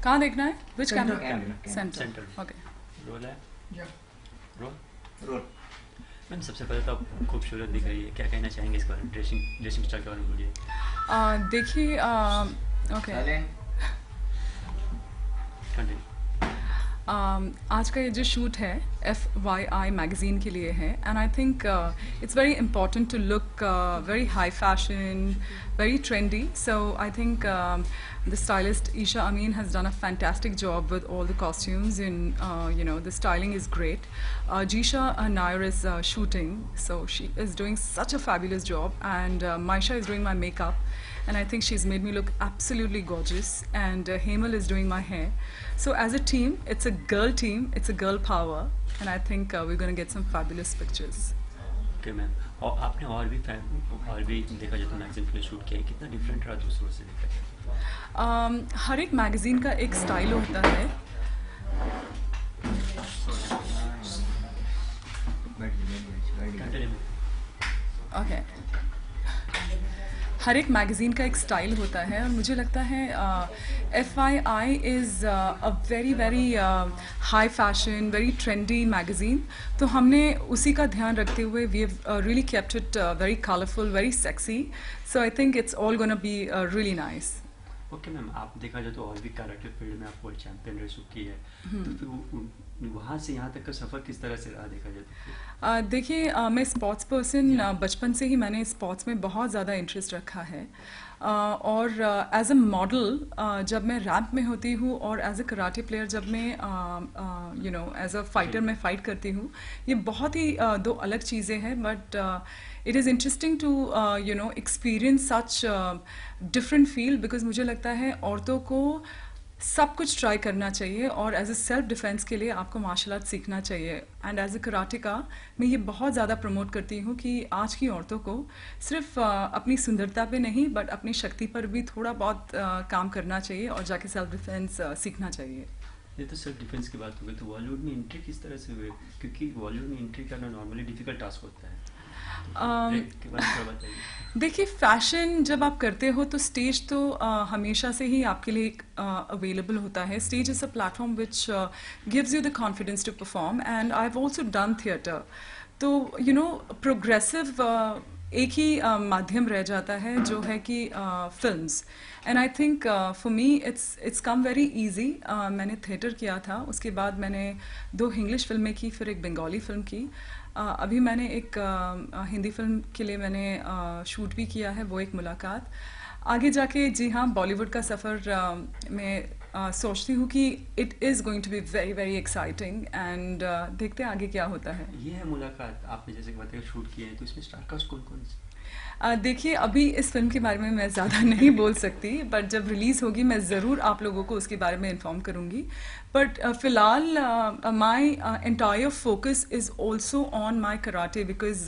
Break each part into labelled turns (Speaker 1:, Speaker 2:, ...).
Speaker 1: कहाँ देखना है? विच कैमरा?
Speaker 2: सेंटर।
Speaker 1: ओके।
Speaker 2: रोल है।
Speaker 3: या
Speaker 2: रोल।
Speaker 3: रोल।
Speaker 2: मैम सबसे पहले तो आप खूबसूरत दिख रही है, क्या कहना चाहेंगे इस बारे में? ड्रेसिंग स्टाइल के बारे में बोलिए।
Speaker 1: देखिए ओके।
Speaker 3: साइलेंट।
Speaker 2: कंटिन्यू।
Speaker 1: आज का ये जो शूट है FYI मैगज़ीन के लिए है, and I think it's very important to look very high fashion, very trendy. So I think the stylist Isha Amin has done a fantastic job with all the costumes, and the styling is great. Jisha Nair is shooting, so she is doing such a fabulous job, and Maisha is doing my makeup, and I think she's made me look absolutely gorgeous, and Hemal is doing my hair. So as a team, it's a girl team, it's a girl power, and I think we're going to get some fabulous pictures.
Speaker 2: Okay ma'am, और आपने और भी देखा जाए तो magazine पे shoot किया है, कितना डिफरेंट रहा दूसरों से देखा जाए?
Speaker 1: हर एक मैगज़ीन का एक स्टाइल होता है। ओके। हर एक मैगज़ीन का एक स्टाइल होता है, और मुझे लगता है FYI is a very very high fashion, very trendy magazine. तो हमने उसी का ध्यान रखते हुए we have really kept it very colourful, very sexy. So I think it's all gonna be really nice.
Speaker 2: Okay ma'am, आप देखा जाए तो और भी कराटे फील्ड में आप वर्ल्ड चैंपियन रह चुकी है, तो फिर वहाँ से यहाँ तक का सफ़र किस तरह से रहा देखा जाए तो?
Speaker 1: देखिए मैं स्पोर्ट्स पर्सन, बचपन से ही मैंने स्पोर्ट्स में बहुत ज़्यादा इंटरेस्ट रखा है, और एज अ मॉडल जब मैं रैंप में होती हूँ, और एज अ कराटे प्लेयर जब मैं एज अ फाइटर मैं फ़ाइट करती हूँ, ये बहुत ही दो अलग चीज़ें हैं, but it is interesting to experience such different field, because मुझे लगता है औरतों को सब कुछ ट्राई करना चाहिए, और एज अ सेल्फ डिफेंस के लिए आपको मार्शल आर्ट सीखना चाहिए। एंड एज अ कराटिका मैं ये बहुत ज़्यादा प्रमोट करती हूँ कि आज की औरतों को सिर्फ अपनी सुंदरता पे नहीं, बट अपनी शक्ति पर भी थोड़ा बहुत काम करना चाहिए, और जाके सेल्फ डिफेंस सीखना चाहिए।
Speaker 2: ये तो सेल्फ डिफेंस की बात हो गई, तो बॉलीवुड में एंट्री किस तरह से हुई? क्योंकि बॉलीवुड में एंट्री करना नॉर्मली डिफिकल्ट टास्क होता है, के बारे में थोड़ा बताइए।
Speaker 1: देखिए फैशन जब आप करते हो तो स्टेज तो हमेशा से ही आपके लिए अवेलेबल होता है। Stage is a platform which gives you the confidence to perform, and I have also done theatre. तो प्रोग्रेसिव एक ही माध्यम रह जाता है जो है कि films, and I think for me it's come very easy. मैंने थिएटर किया था, उसके बाद मैंने 2 इंग्लिश फिल्में की, फिर एक बंगाली फिल्म की। अभी मैंने एक हिंदी फिल्म के लिए मैंने शूट भी किया है, वो एक मुलाकात। आगे जाके जी हाँ, बॉलीवुड का सफ़र मैं सोचती हूँ कि it is going to be very very exciting, and देखते हैं आगे क्या होता है।
Speaker 2: ये है मुलाकात, आपने जैसे बताया शूट किया है, तो इसमें स्टार कास्ट कौन कौन से?
Speaker 1: देखिए अभी इस फिल्म के बारे में मैं ज़्यादा नहीं बोल सकती, बट जब रिलीज़ होगी मैं ज़रूर आप लोगों को उसके बारे में इन्फॉर्म करूँगी। बट फ़िलहाल my entire focus is also on my karate, because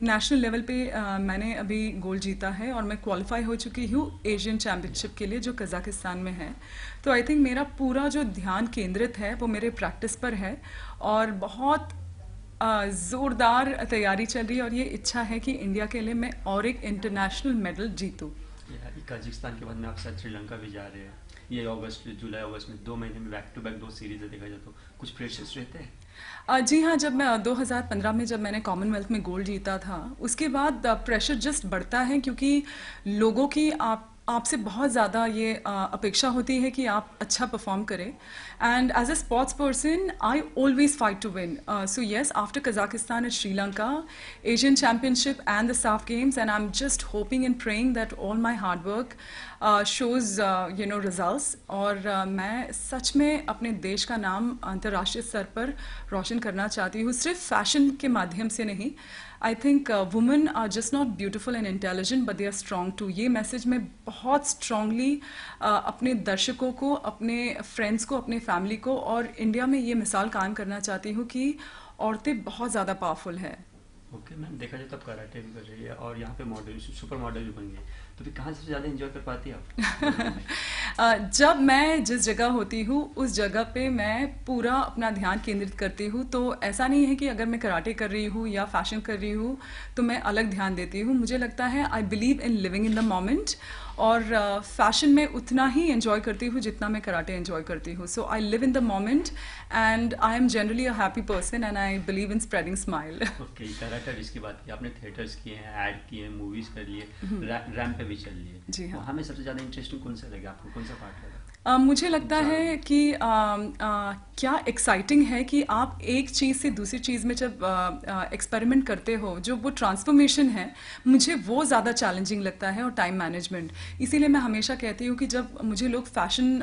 Speaker 1: national level पे मैंने अभी गोल्ड जीता है, और मैं क्वालिफाई हो चुकी हूँ एशियन चैम्पियनशिप के लिए जो कज़ाकिस्तान में है। तो आई थिंक मेरा पूरा जो ध्यान केंद्रित है वो मेरे प्रैक्टिस पर है, और बहुत ज़ोरदार तैयारी चल रही है, और ये इच्छा है कि इंडिया के लिए मैं और एक इंटरनेशनल मेडल जीतूँ।
Speaker 2: कजाकिस्तान के बाद में आप शायद श्रीलंका भी जा रहे हैं, ये जुलाई अगस्त में 2 महीने में बैक टू बैक 2 सीरीज देखा जाए, तो कुछ प्रेशर्स रहते हैं?
Speaker 1: जी हाँ, जब मैं 2015 में जब मैंने कॉमनवेल्थ में गोल्ड जीता था, उसके बाद प्रेशर जस्ट बढ़ता है, क्योंकि लोगों की आपसे बहुत ज़्यादा ये अपेक्षा होती है कि आप अच्छा परफॉर्म करें, and as a sports person I always fight to win. So yes, after Kazakhstan and Sri Lanka, Asian championship and the SAF games, and I am just hoping and praying that all my hard work shows results, और मैं सच में अपने देश का नाम अंतर्राष्ट्रीय स्तर पर रोशन करना चाहती हूँ, सिर्फ फैशन के माध्यम से नहीं। I think women are just not beautiful and intelligent, but they are strong too. ये मैसेज मैं बहुत स्ट्रांगली अपने दर्शकों को, अपने फ्रेंड्स को, अपने फैमिली को, और इंडिया में ये मिसाल कायम करना चाहती हूँ कि औरतें बहुत ज़्यादा पावरफुल है।
Speaker 2: ओके मैम, देखा जाए तो आप कराटे भी कर रही है, और यहाँ पे मॉडल, सुपर मॉडल भी बन गई, तो फिर कहाँ से ज़्यादा एंजॉय कर पाती है
Speaker 1: जब मैं जिस जगह होती हूँ उस जगह पे मैं पूरा अपना ध्यान केंद्रित करती हूँ, तो ऐसा नहीं है कि अगर मैं कराटे कर रही हूँ या फैशन कर रही हूँ तो मैं अलग ध्यान देती हूँ। मुझे लगता है आई believe in living in the moment, और फैशन में उतना ही एंजॉय करती हूँ जितना मैं कराटे एंजॉय करती हूँ। So I live in the moment and I am generally a happy person and I believe in spreading smile.
Speaker 2: Okay, karate जिसकी बात की आपने, थिएटर्स किए हैं, ऐड किए हैं, मूवीज कर लिए, रैम पे भी चल लिए,
Speaker 1: जी हाँ।
Speaker 2: वहाँ में सबसे ज़्यादा इंटरेस्टिंग कौन सा लगा आपको, कौन सा पार्ट लगा?
Speaker 1: मुझे लगता है कि क्या एक्साइटिंग है कि आप एक चीज़ से दूसरी चीज़ में जब एक्सपेरिमेंट करते हो, जो वो ट्रांसफॉर्मेशन है, मुझे वो ज़्यादा चैलेंजिंग लगता है, और टाइम मैनेजमेंट। इसीलिए मैं हमेशा कहती हूँ कि जब मुझे लोग फैशन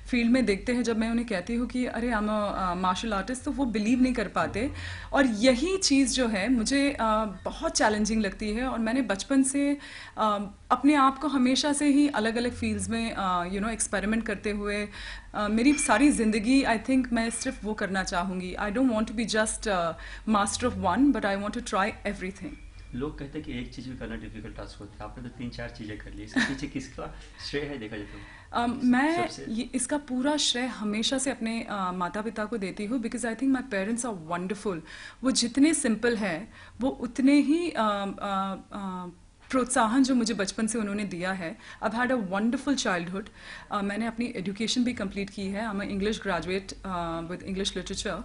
Speaker 1: फील्ड में देखते हैं, जब मैं उन्हें कहती हूँ कि अरे I am a martial artist, तो वो बिलीव नहीं कर पाते। और यही चीज़ जो है मुझे बहुत चैलेंजिंग लगती है, और मैंने बचपन से अपने आप को हमेशा से ही अलग अलग फील्ड्स में एक्सपेरिमेंट करते हुए मेरी सारी ज़िंदगी आई थिंक मैं सिर्फ वो करना चाहूँगी। I don't want to be just master of one, but I want to try everything.
Speaker 2: लोग कहते हैं कि एक चीज़ भी करना डिफिकल्ट टास्क होता है, आपने तो 3-4 चीज़ें कर ली, इसके पीछे किसका श्रेय है देखा जाए तो?
Speaker 1: मैं इसका पूरा श्रेय हमेशा से अपने माता पिता को देती हूँ, because I think my parents are wonderful. वो जितने सिंपल हैं, वो उतने ही प्रोत्साहन जो मुझे बचपन से उन्होंने दिया है। I had a wonderful childhood. मैंने अपनी एजुकेशन भी कंप्लीट की है। I am English graduate with English literature.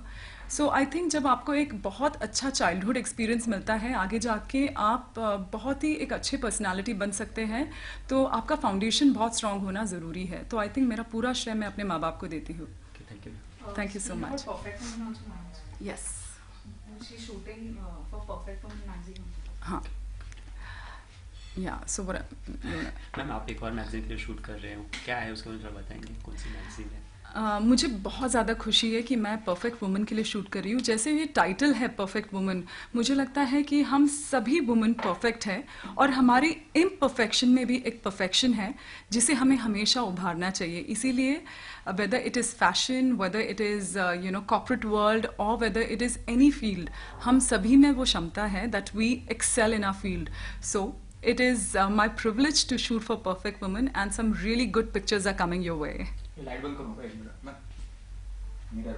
Speaker 1: So I think जब आपको एक बहुत अच्छा चाइल्डहुड एक्सपीरियंस मिलता है, आगे जाके आप बहुत ही एक अच्छे पर्सनालिटी बन सकते हैं, तो आपका फाउंडेशन बहुत स्ट्रांग होना ज़रूरी है। तो आई थिंक मेरा पूरा श्रेय मैं अपने माँ बाप को देती हूँ। Thank you so much.
Speaker 3: Perfect Woman also managed.
Speaker 1: Yes.
Speaker 3: She's shooting for Perfect Woman magazine.
Speaker 1: हाँ. Yeah. So what?
Speaker 2: मैम आप एक और मैगजीन के लिए शूट कर रहे हो, क्या है उसके बारे में बताएंगे, कौन सी मैगजीन है?
Speaker 1: मुझे बहुत ज़्यादा खुशी है कि मैं परफेक्ट वुमन के लिए शूट कर रही हूँ। जैसे ये टाइटल है परफेक्ट वुमन, मुझे लगता है कि हम सभी वुमन परफेक्ट है, और हमारी इम्परफेक्शन में भी एक परफेक्शन है जिसे हमें हमेशा उभारना चाहिए। इसीलिए whether it is fashion, whether it is corporate world, or whether it is any field, हम सभी में वो क्षमता है that we excel in our field. So it is my privilege to shoot for Perfect Woman, and some really good pictures are coming your way.
Speaker 4: Light बंद करूँगा एक minute, मैं मिरर